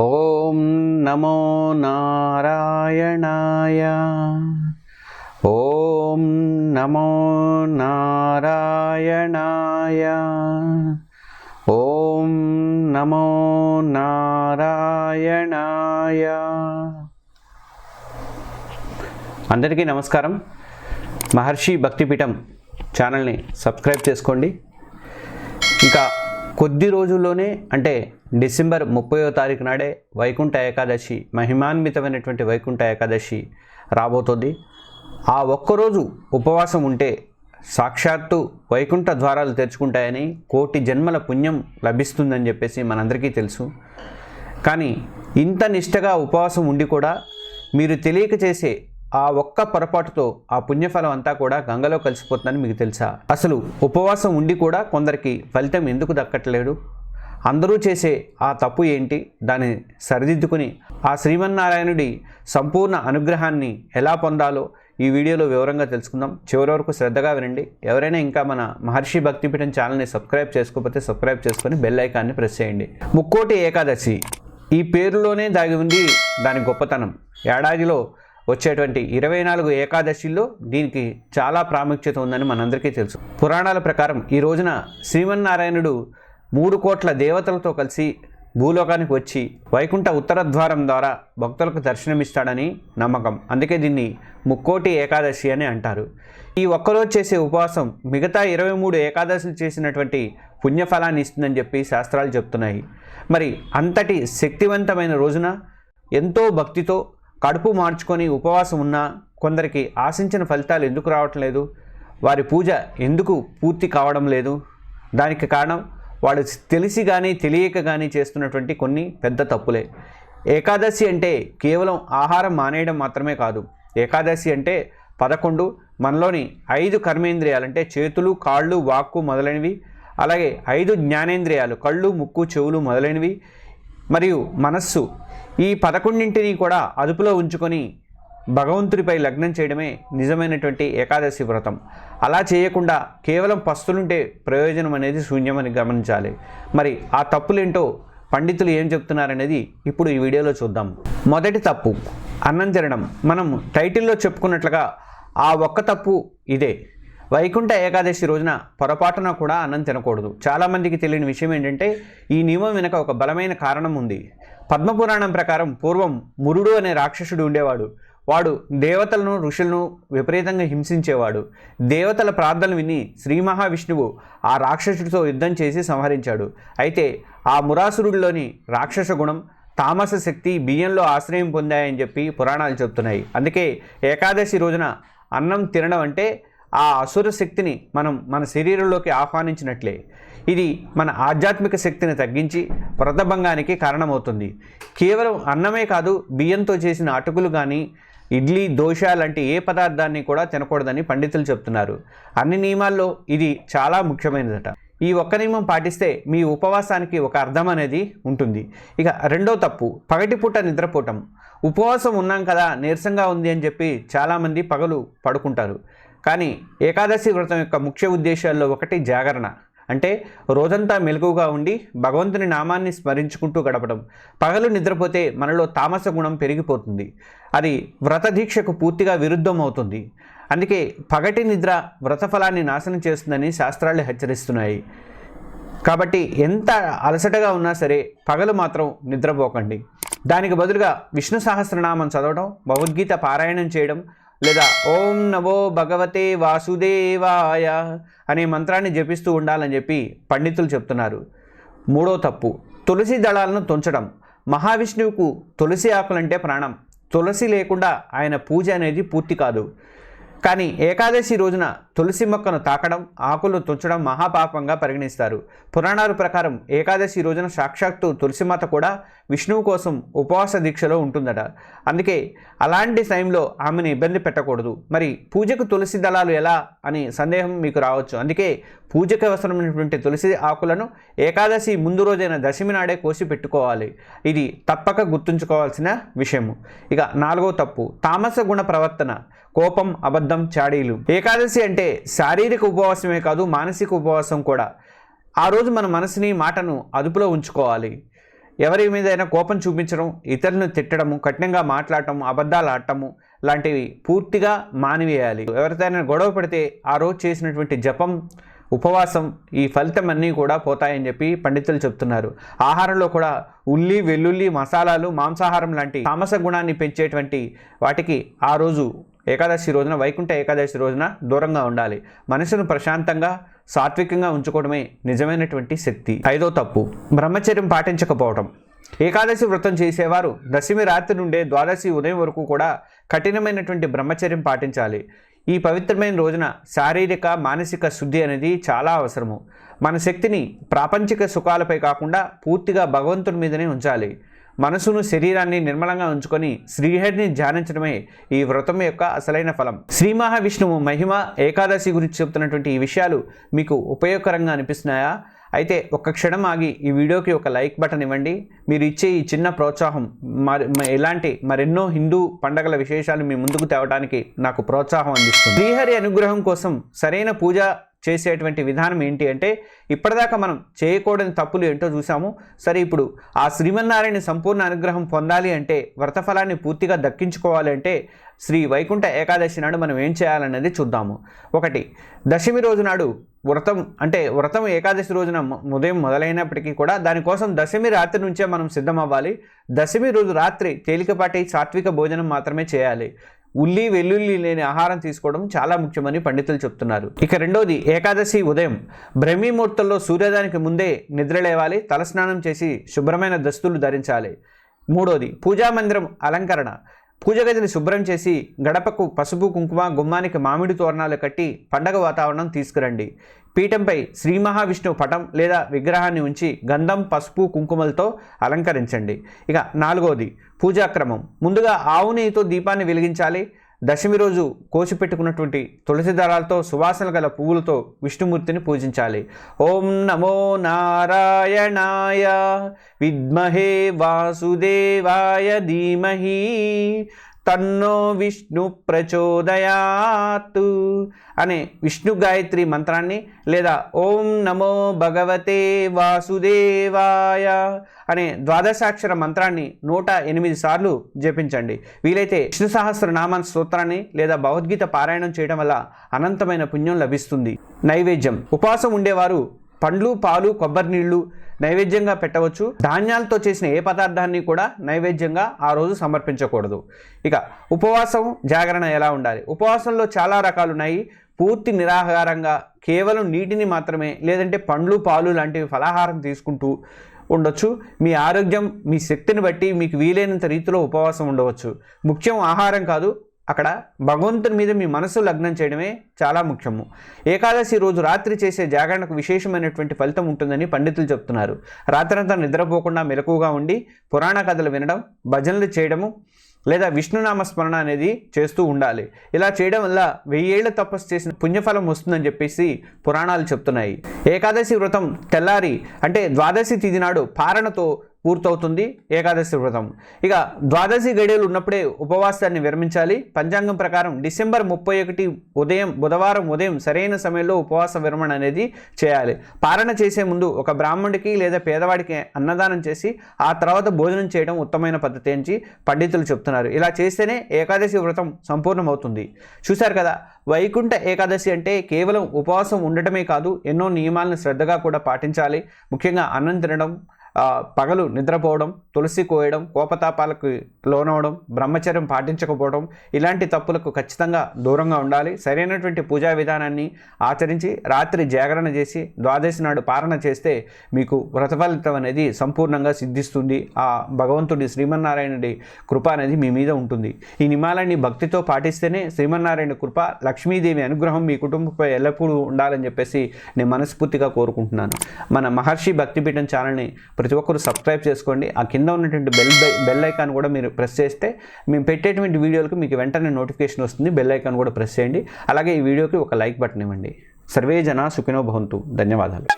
ఓం నమో నారాయణాయ. ఓం నమో నారాయణాయ. ఓం నమో నారాయణాయ. అందరికీ నమస్కారం. మహర్షి భక్తిపీఠం ఛానల్ని సబ్స్క్రైబ్ చేసుకోండి. ఇంకా కొద్ది రోజుల్లోనే అంటే డిసెంబర్ 30వ తారీఖు నాడే వైకుంఠ ఏకాదశి, మహిమాన్వితమైనటువంటి వైకుంఠ ఏకాదశి రాబోతుంది. ఆ ఒక్కరోజు ఉపవాసం ఉంటే సాక్షాత్తు వైకుంఠ ద్వారాలు తెరుచుకుంటాయని, కోటి జన్మల పుణ్యం లభిస్తుందని చెప్పేసి మనందరికీ తెలుసు. కానీ ఇంత నిష్టగా ఉపవాసం ఉండి కూడా మీరు తెలియక చేసే ఆ ఒక్క పొరపాటుతో ఆ పుణ్యఫలం అంతా కూడా గంగలో కలిసిపోతుందని మీకు తెలుసా? అసలు ఉపవాసం ఉండి కూడా కొందరికి ఫలితం ఎందుకు దక్కట్లేదు? అందరూ చేసే ఆ తప్పు ఏంటి? దాన్ని సరిదిద్దుకుని ఆ శ్రీమన్నారాయణుడి సంపూర్ణ అనుగ్రహాన్ని ఎలా పొందాలో ఈ వీడియోలో వివరంగా తెలుసుకుందాం. చివరి వరకు శ్రద్ధగా వినండి. ఎవరైనా ఇంకా మన మహర్షి భక్తిపీఠం ఛానల్ని సబ్స్క్రైబ్ చేసుకోకపోతే సబ్స్క్రైబ్ చేసుకొని బెల్ ఐకాన్ని ప్రెస్ చేయండి. ముక్కోటి ఏకాదశి ఈ పేరులోనే దాగి ఉంది దాని గొప్పతనం. ఏడాదిలో వచ్చేటువంటి 24 ఏకాదశిల్లో దీనికి చాలా ప్రాముఖ్యత ఉందని మనందరికీ తెలుసు. పురాణాల ప్రకారం ఈ రోజున శ్రీమన్నారాయణుడు 3 కోట్ల దేవతలతో కలిసి భూలోకానికి వచ్చి వైకుంఠ ఉత్తర ద్వారం ద్వారా భక్తులకు దర్శనమిస్తాడని నమ్మకం. అందుకే దీన్ని ముక్కోటి ఏకాదశి అని అంటారు. ఈ ఒక్కరోజు చేసే ఉపవాసం మిగతా 23 ఏకాదశులు చేసినటువంటి పుణ్యఫలాన్ని ఇస్తుందని చెప్పి శాస్త్రాలు చెప్తున్నాయి. మరి అంతటి శక్తివంతమైన రోజున ఎంతో భక్తితో కడుపు మార్చుకొని ఉపవాసం ఉన్నా కొందరికి ఆశించిన ఫలితాలు ఎందుకు రావటం లేదు? వారి పూజ ఎందుకు పూర్తి కావడం లేదు? దానికి కారణం వాడు తెలిసి కానీ తెలియక కానీ చేస్తున్నటువంటి కొన్ని పెద్ద తప్పులే. ఏకాదశి అంటే కేవలం ఆహారం మానేయడం మాత్రమే కాదు. ఏకాదశి అంటే 11 మనలోని 5 కర్మేంద్రియాలు అంటే చేతులు, కాళ్ళు, వాక్కు మొదలైనవి, అలాగే 5 జ్ఞానేంద్రియాలు కళ్ళు, ముక్కు, చెవులు మొదలైనవి, మరియు మనస్సు, ఈ 11ంటిని కూడా అదుపులో ఉంచుకొని భగవంతుడిపై లగ్నం చేయడమే నిజమైనటువంటి ఏకాదశి వ్రతం. అలా చేయకుండా కేవలం పస్తులుంటే ప్రయోజనం అనేది శూన్యమని గమనించాలి. మరి ఆ తప్పులేంటో పండితులు ఏం చెప్తున్నారనేది ఇప్పుడు ఈ వీడియోలో చూద్దాం. మొదటి తప్పు అన్నం తినడం. మనం టైటిల్లో చెప్పుకున్నట్లుగా ఆ ఒక్క తప్పు ఇదే. వైకుంఠ ఏకాదశి రోజున పొరపాటున కూడా అన్నం తినకూడదు. చాలామందికి తెలియని విషయం ఏంటంటే ఈ నియమం వెనుక ఒక బలమైన కారణం ఉంది. పద్మపురాణం ప్రకారం పూర్వం మురుడు అనే రాక్షసుడు ఉండేవాడు. వాడు దేవతలను, ఋషులను విపరీతంగా హింసించేవాడు. దేవతల ప్రార్థనలు విని శ్రీ మహావిష్ణువు ఆ రాక్షసుడితో యుద్ధం చేసి సంహరించాడు. అయితే ఆ మురాసురుడిలోని రాక్షస గుణం, తామస శక్తి బియ్యంలో ఆశ్రయం పొందాయని చెప్పి పురాణాలు చెప్తున్నాయి. అందుకే ఏకాదశి రోజున అన్నం తినడం అంటే ఆ అసుర శక్తిని మనం మన శరీరంలోకి ఆహ్వానించినట్లే. ఇది మన ఆధ్యాత్మిక శక్తిని తగ్గించి వ్రతభంగానికి కారణమవుతుంది. కేవలం అన్నమే కాదు, బియ్యంతో చేసిన అటుకులు కానీ, ఇడ్లీ, దోశ లాంటి ఏ పదార్థాన్ని కూడా తినకూడదని పండితులు చెప్తున్నారు. అన్ని నియమాల్లో ఇది చాలా ముఖ్యమైనదట. ఈ ఒక్క నియమం పాటిస్తే మీ ఉపవాసానికి ఒక అర్థం అనేది ఉంటుంది. ఇక రెండో తప్పు పగటిపూట నిద్రపోవటం. ఉపవాసం ఉన్నాం కదా, నీరసంగా ఉంది అని చెప్పి చాలామంది పగలు పడుకుంటారు. కానీ ఏకాదశి వ్రతం యొక్క ముఖ్య ఉద్దేశాల్లో ఒకటి జాగరణ. అంటే రోజంతా మెలకువగా ఉండి భగవంతుని నామాన్ని స్మరించుకుంటూ గడపడం. పగలు నిద్రపోతే మనలో తామస గుణం పెరిగిపోతుంది. అది వ్రత దీక్షకు పూర్తిగా విరుద్ధం అవుతుంది. అందుకే పగటి నిద్ర వ్రతఫలాన్ని నాశనం చేస్తుందని శాస్త్రాలు హెచ్చరిస్తున్నాయి. కాబట్టి ఎంత అలసటగా ఉన్నా సరే పగలు మాత్రం నిద్రపోకండి. దానికి బదులుగా విష్ణు సహస్రనామం చదవడం, భగవద్గీత పారాయణం చేయడం, లేదా ఓం నమో భగవతే వాసుదేవాయ అనే మంత్రాన్ని జపిస్తూ ఉండాలని చెప్పి పండితులు చెప్తున్నారు. మూడో తప్పు తులసి దళాలను తుంచడం. మహావిష్ణువుకు తులసి ఆకులంటే ప్రాణం. తులసి లేకుండా ఆయన పూజ అనేది పూర్తి కాదు. కానీ ఏకాదశి రోజున తులసి మొక్కను తాకడం, ఆకులు తుంచడం మహాపాపంగా పరిగణిస్తారు. పురాణాల ప్రకారం ఏకాదశి రోజున సాక్షాత్తు తులసిమాత కూడా విష్ణువు కోసం ఉపవాస దీక్షలో ఉంటుందట. అందుకే అలాంటి టైంలో ఆమెను ఇబ్బంది పెట్టకూడదు. మరి పూజకు తులసి దళాలు ఎలా అని సందేహం మీకు రావచ్చు. అందుకే పూజకు అవసరమైనటువంటి తులసి ఆకులను ఏకాదశి ముందు రోజైన దశమి నాడే కోసి పెట్టుకోవాలి. ఇది తప్పక గుర్తుంచుకోవాల్సిన విషయము. ఇక నాలుగో తప్పు తామస గుణ ప్రవర్తన. కోపం, అబద్ధం, చాడీలు. ఏకాదశి అంటే శారీరక ఉపవాసమే కాదు, మానసిక ఉపవాసం కూడా. ఆ రోజు మన మనసుని, మాటను అదుపులో ఉంచుకోవాలి. ఎవరి మీదైనా కోపం చూపించడం, ఇతరులను తిట్టడము, కఠినంగా మాట్లాడటం, అబద్ధాలు ఆడటము లాంటివి పూర్తిగా మానివేయాలి. ఎవరితోనైనా గొడవ పడితే ఆ రోజు చేసినటువంటి జపం, ఉపవాసం, ఈ ఫలితం అన్నీ కూడా పోతాయని చెప్పి పండితులు చెప్తున్నారు. ఆహారంలో కూడా ఉల్లి, వెల్లుల్లి, మసాలాలు, మాంసాహారం లాంటి తామస గుణాన్ని పెంచేటువంటి వాటికి ఆ రోజు ఏకాదశి రోజున, వైకుంఠ ఏకాదశి రోజున దూరంగా ఉండాలి. మనసును ప్రశాంతంగా, సాత్వికంగా ఉంచుకోవడమే నిజమైనటువంటి శక్తి. 5వ తప్పు, బ్రహ్మచర్యం పాటించకపోవడం. ఏకాదశి వ్రతం చేసేవారు దశమి రాత్రి నుండే ద్వాదశి ఉదయం వరకు కూడా కఠినమైనటువంటి బ్రహ్మచర్యం పాటించాలి. ఈ పవిత్రమైన రోజున శారీరక, మానసిక శుద్ధి అనేది చాలా అవసరము. మన శక్తిని ప్రాపంచిక సుఖాలపై కాకుండా పూర్తిగా భగవంతుని మీదనే ఉంచాలి. మనసును, శరీరాన్ని నిర్మలంగా ఉంచుకొని శ్రీహరిని ధ్యానించడమే ఈ వ్రతం యొక్క అసలైన ఫలం. శ్రీ మహావిష్ణువు మహిమ, ఏకాదశి గురించి చెప్తున్నటువంటి ఈ విషయాలు మీకు ఉపయోగకరంగా అనిపిస్తున్నాయా? అయితే ఒక్క క్షణం ఆగి ఈ వీడియోకి ఒక లైక్ బటన్ ఇవ్వండి. మీరు ఇచ్చే ఈ చిన్న ప్రోత్సాహం ఇలాంటి మరెన్నో హిందూ పండగల విశేషాలు మీ ముందుకు తేవడానికి నాకు ప్రోత్సాహం అందిస్తుంది. శ్రీహరి అనుగ్రహం కోసం సరైన పూజ చేసేటువంటి విధానం ఏంటి అంటే, ఇప్పటిదాకా మనం చేయకూడని తప్పులు ఏంటో చూసాము. సరే, ఇప్పుడు ఆ శ్రీమన్నారాయణ సంపూర్ణ అనుగ్రహం పొందాలి అంటే, వ్రతఫలాన్ని పూర్తిగా దక్కించుకోవాలి అంటే, శ్రీ వైకుంఠ ఏకాదశి నాడు మనం ఏం చేయాలనేది చూద్దాము. 1, దశమి రోజు నాడు వ్రతం ఏకాదశి రోజున ఉదయం మొదలైనప్పటికీ కూడా దానికోసం దశమి రాత్రి నుంచే మనం సిద్ధం అవ్వాలి. దశమి రోజు రాత్రి తేలికపాటి సాత్విక భోజనం మాత్రమే చేయాలి. ఉల్లి, వెల్లుల్లి లేని ఆహారం తీసుకోవడం చాలా ముఖ్యమని పండితులు చెప్తున్నారు. ఇక 2వది, ఏకాదశి ఉదయం బ్రహ్మీముహూర్తంలో సూర్యోదయానికి ముందే నిద్రలేవాలి. తలస్నానం చేసి శుభ్రమైన దుస్తులు ధరించాలి. 3వది, పూజా మందిరం అలంకరణ. పూజ గదిని శుభ్రం చేసి గడపకు పసుపు, కుంకుమ, గుమ్మానికి మామిడి తోరణాలు కట్టి పండగ వాతావరణం తీసుకురండి. పీఠంపై శ్రీ మహావిష్ణువు పటం లేదా విగ్రహాన్ని ఉంచి గంధం, పసుపు, కుంకుమలతో అలంకరించండి. ఇక 4వది, పూజాక్రమం. ముందుగా ఆవు నెయ్యితో దీపాన్ని వెలిగించాలి. దశమి రోజు కోసిపెట్టుకున్నటువంటి తులసి దళాలతో, సువాసన గల పువ్వులతో విష్ణుమూర్తిని పూజించాలి. ఓం నమో నారాయణాయ విద్మహే వాసుదేవాయ ధీమహి తన్నో విష్ణు ప్రచోదయాత్ అనే విష్ణు గాయత్రి మంత్రాన్ని లేదా ఓం నమో భగవతే వాసుదేవాయ అనే ద్వాదశాక్షర మంత్రాన్ని 108 సార్లు జపించండి. వీలైతే విష్ణు సహస్రనామ స్తోత్రాన్ని లేదా భగవద్గీత పారాయణం చేయడం వల్ల అనంతమైన పుణ్యం లభిస్తుంది. నైవేద్యం. ఉపవాసం ఉండేవారు పండ్లు, పాలు, కొబ్బరి నీళ్లు నైవేద్యంగా పెట్టవచ్చు. ధాన్యాలతో చేసిన ఏ పదార్థాన్ని కూడా నైవేద్యంగా ఆ రోజు సమర్పించకూడదు. ఇక ఉపవాసం, జాగరణ ఎలా ఉండాలి? ఉపవాసంలో చాలా రకాలు ఉన్నాయి. పూర్తి నిరాహారంగా కేవలం నీటిని మాత్రమే, లేదంటే పండ్లు, పాలు లాంటివి ఫలాహారం తీసుకుంటూ ఉండొచ్చు. మీ ఆరోగ్యం, మీ శక్తిని బట్టి మీకు వీలైనంత రీతిలో ఉపవాసం ఉండవచ్చు. ముఖ్యం ఆహారం కాదు, అక్కడ భగవంతుని మీద మీ మనసు లగ్నం చేయడమే చాలా ముఖ్యము. ఏకాదశి రోజు రాత్రి చేసే జాగరణకు విశేషమైనటువంటి ఫలితం ఉంటుందని పండితులు చెప్తున్నారు. రాత్రంతా నిద్రపోకుండా మెలకువగా ఉండి పురాణ కథలు వినడం, భజనలు చేయడము లేదా విష్ణునామ స్మరణ అనేది చేస్తూ ఉండాలి. ఇలా చేయడం వల్ల 1000 ఏళ్ల తపస్సు చేసిన పుణ్యఫలం వస్తుందని చెప్పేసి పురాణాలు చెప్తున్నాయి. ఏకాదశి వ్రతం తెల్లారి అంటే ద్వాదశి తిథి నాడు పారణతో పూర్తవుతుంది ఏకాదశి వ్రతం. ఇక ద్వాదశి గడియలు ఉన్నప్పుడే ఉపవాసాన్ని విరమించాలి. పంచాంగం ప్రకారం డిసెంబర్ 31 బుధవారం ఉదయం సరైన సమయంలో ఉపవాస విరమణ అనేది చేయాలి. పారణ చేసే ముందు ఒక బ్రాహ్మణుడికి లేదా పేదవాడికి అన్నదానం చేసి ఆ తర్వాత భోజనం చేయడం ఉత్తమమైన పద్ధతి అని పండితులు చెప్తున్నారు. ఇలా చేస్తేనే ఏకాదశి వ్రతం సంపూర్ణమవుతుంది. చూశారు కదా, వైకుంఠ ఏకాదశి అంటే కేవలం ఉపవాసం ఉండటమే కాదు, ఎన్నో నియమాలను శ్రద్ధగా కూడా పాటించాలి. ముఖ్యంగా అన్నం తినడం, పగలు నిద్రపోవడం, తులసి కోయడం, కోపతాపాలకు లోనవడం, బ్రహ్మచర్యం పాటించకపోవడం, ఇలాంటి తప్పులకు ఖచ్చితంగా దూరంగా ఉండాలి. సరైనటువంటి పూజా విధానాన్ని ఆచరించి రాత్రి జాగరణ చేసి ద్వాదశి నాడు పారణ చేస్తే మీకు వ్రతఫలితం అనేది సంపూర్ణంగా సిద్ధిస్తుంది. ఆ భగవంతుడి శ్రీమన్నారాయణుడి కృప అనేది మీ మీద ఉంటుంది. ఈ నియమాలన్నీ భక్తితో పాటిస్తేనే శ్రీమన్నారాయణ కృప, లక్ష్మీదేవి అనుగ్రహం మీ కుటుంబంపై ఎల్లప్పుడూ ఉండాలని చెప్పేసి నేను మనస్ఫూర్తిగా కోరుకుంటున్నాను. మన మహర్షి భక్తిపీఠం ఛానల్ని ప్రతి ఒక్కరు సబ్స్క్రైబ్ చేసుకోండి. ఆ కింద ఉన్నటువంటి బెల్ ఐకాన్ కూడా మీరు ప్రెస్ చేస్తే మేము పెట్టేటువంటి వీడియోలకు మీకు వెంటనే నోటిఫికేషన్ వస్తుంది. బెల్ ఐకాన్ కూడా ప్రెస్ చేయండి. అలాగే ఈ వీడియోకి ఒక లైక్ బటన్ ఇవ్వండి. సర్వే జనా సుఖినో భవంతు. ధన్యవాదాలు.